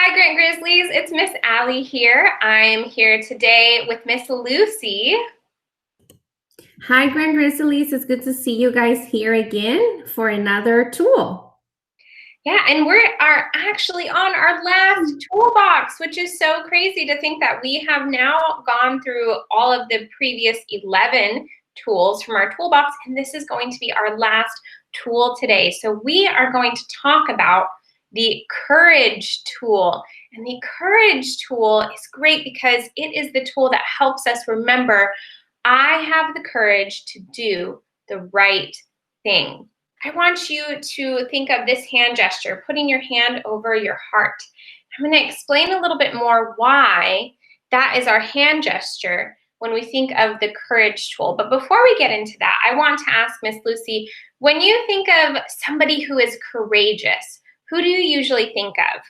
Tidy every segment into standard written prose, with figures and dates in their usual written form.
Hi, Grant Grizzlies. It's Miss Ali here. I'm here today with Miss Lucy. Hi, Grand Grizzlies. It's good to see you guys here again for another tool. Yeah, and we are actually on our last toolbox, which is so crazy to think that we have now gone through all of the previous 11 tools from our toolbox, and this is going to be our last tool today. So we are going to talk about the courage tool. And the courage tool is great because it is the tool that helps us remember, I have the courage to do the right thing. I want you to think of this hand gesture, putting your hand over your heart. I'm going to explain a little bit more why that is our hand gesture when we think of the courage tool. But before we get into that, I want to ask Miss Lucy, when you think of somebody who is courageous, who do you usually think of?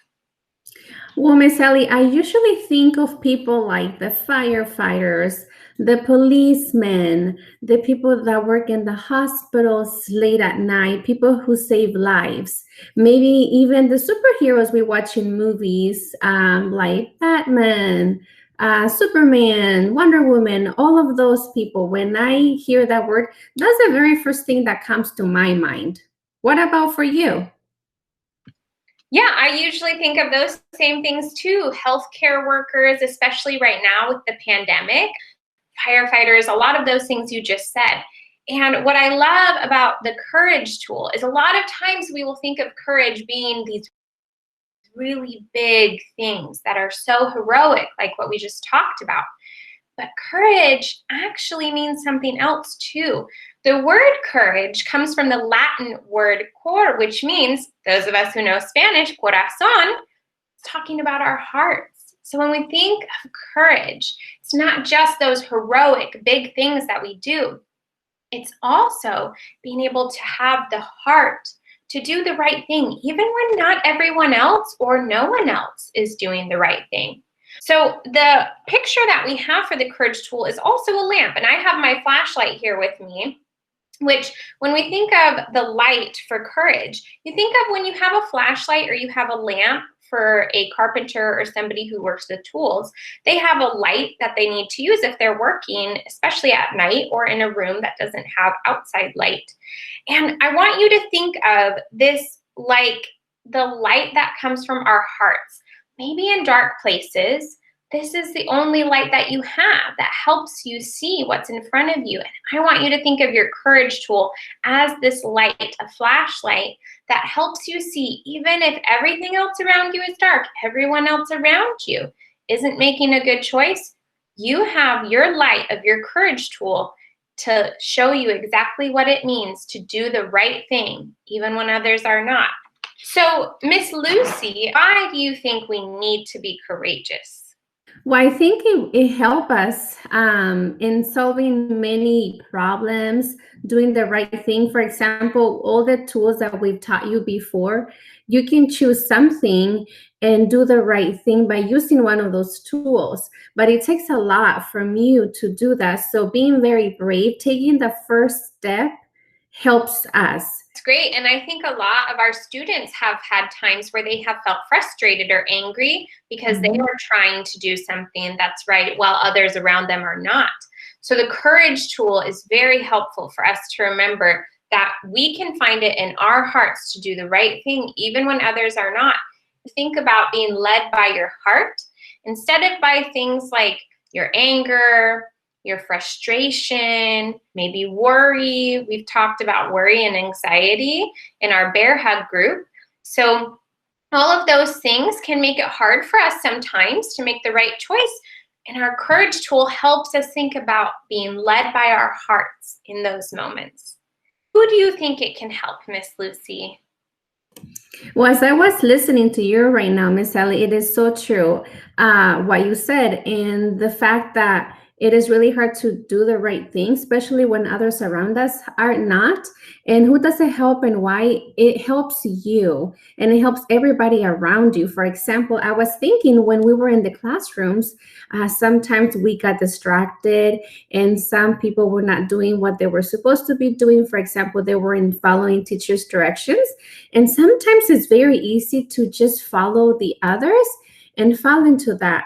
Well, Miss Ellie, I usually think of people like the firefighters, the policemen, the people that work in the hospitals late at night, people who save lives. Maybe even the superheroes we watch in movies, like Batman, Superman, Wonder Woman, all of those people. When I hear that word, that's the very first thing that comes to my mind. What about for you? Yeah, I usually think of those same things too. Healthcare workers, especially right now with the pandemic, firefighters, a lot of those things you just said. And what I love about the courage tool is a lot of times we will think of courage being these really big things that are so heroic, like what we just talked about. But courage actually means something else too. The word courage comes from the Latin word cor, which means, those of us who know Spanish, corazón, it's talking about our hearts. So when we think of courage, it's not just those heroic big things that we do. It's also being able to have the heart to do the right thing, even when not everyone else or no one else is doing the right thing. So the picture that we have for the courage tool is also a lamp, and I have my flashlight here with me, which when we think of the light for courage, you think of when you have a flashlight or you have a lamp for a carpenter or somebody who works with tools, they have a light that they need to use if they're working, especially at night or in a room that doesn't have outside light. And I want you to think of this like the light that comes from our hearts. Maybe in dark places, this is the only light that you have that helps you see what's in front of you. And I want you to think of your courage tool as this light, a flashlight that helps you see, even if everything else around you is dark, everyone else around you isn't making a good choice, you have your light of your courage tool to show you exactly what it means to do the right thing, even when others are not. So, Miss Lucy, why do you think we need to be courageous? Well, I think it helps us in solving many problems, doing the right thing. For example, all the tools that we've taught you before, you can choose something and do the right thing by using one of those tools. But it takes a lot from you to do that. So being very brave, taking the first step helps us. It's great. And I think a lot of our students have had times where they have felt frustrated or angry because they are trying to do something that's right while others around them are not. So the courage tool is very helpful for us to remember that we can find it in our hearts to do the right thing even when others are not. Think about being led by your heart instead of by things like your anger, your frustration, maybe worry. We've talked about worry and anxiety in our bear hug group. So all of those things can make it hard for us sometimes to make the right choice. And our courage tool helps us think about being led by our hearts in those moments. Who do you think it can help, Miss Lucy? Well, as I was listening to you right now, Miss Ellie, it is so true what you said, and the fact that it is really hard to do the right thing, especially when others around us are not. And who does it help and why? It helps you and it helps everybody around you. For example, I was thinking when we were in the classrooms, sometimes we got distracted and some people were not doing what they were supposed to be doing. For example, they weren't following teachers' directions. And sometimes it's very easy to just follow the others and fall into that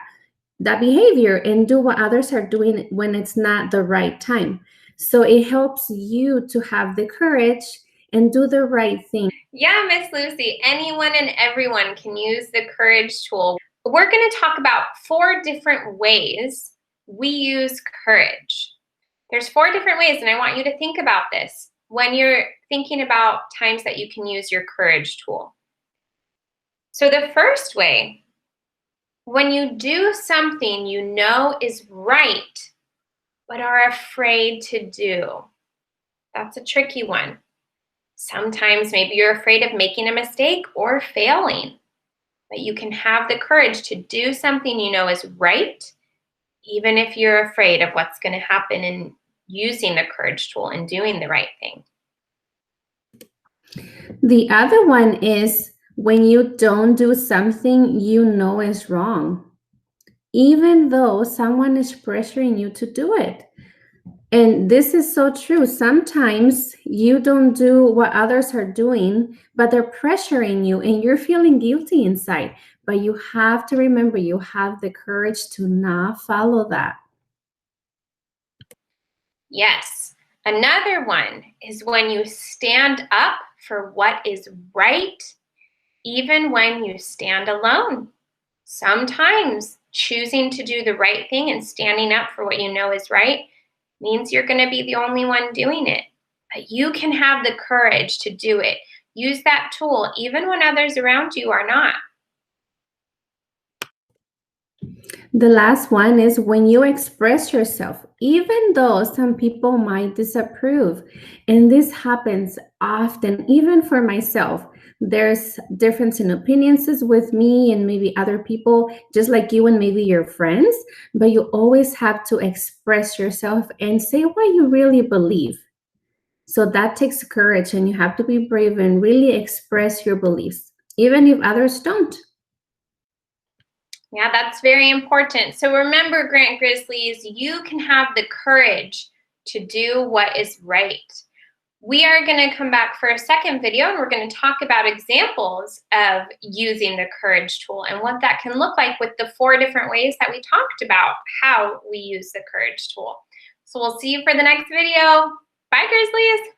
behavior and do what others are doing when it's not the right time. So it helps you to have the courage and do the right thing. Yeah, Miss Lucy, anyone and everyone can use the courage tool. We're going to talk about 4 different ways we use courage. There's 4 different ways, and I want you to think about this when you're thinking about times that you can use your courage tool. So the first way, when you do something you know is right, but are afraid to do. That's a tricky one. Sometimes maybe you're afraid of making a mistake or failing, but you can have the courage to do something you know is right, even if you're afraid of what's going to happen in using the courage tool and doing the right thing. The other one is when you don't do something you know is wrong, even though someone is pressuring you to do it. And this is so true. Sometimes you don't do what others are doing, but they're pressuring you and you're feeling guilty inside. But you have to remember you have the courage to not follow that. Yes. Another one is when you stand up for what is right, even when you stand alone. Sometimes choosing to do the right thing and standing up for what you know is right means you're going to be the only one doing it. But you can have the courage to do it. Use that tool even when others around you are not. The last one is when you express yourself, even though some people might disapprove. And this happens often, even for myself. There's difference in opinions with me and maybe other people, just like you and maybe your friends, but you always have to express yourself and say what you really believe. So that takes courage, and you have to be brave and really express your beliefs, even if others don't. Yeah, that's very important. So remember, Grant Grizzlies, you can have the courage to do what is right. We are going to come back for a second video, and we're going to talk about examples of using the courage tool and what that can look like with the 4 different ways that we talked about how we use the courage tool. So we'll see you for the next video. Bye, Grizzlies.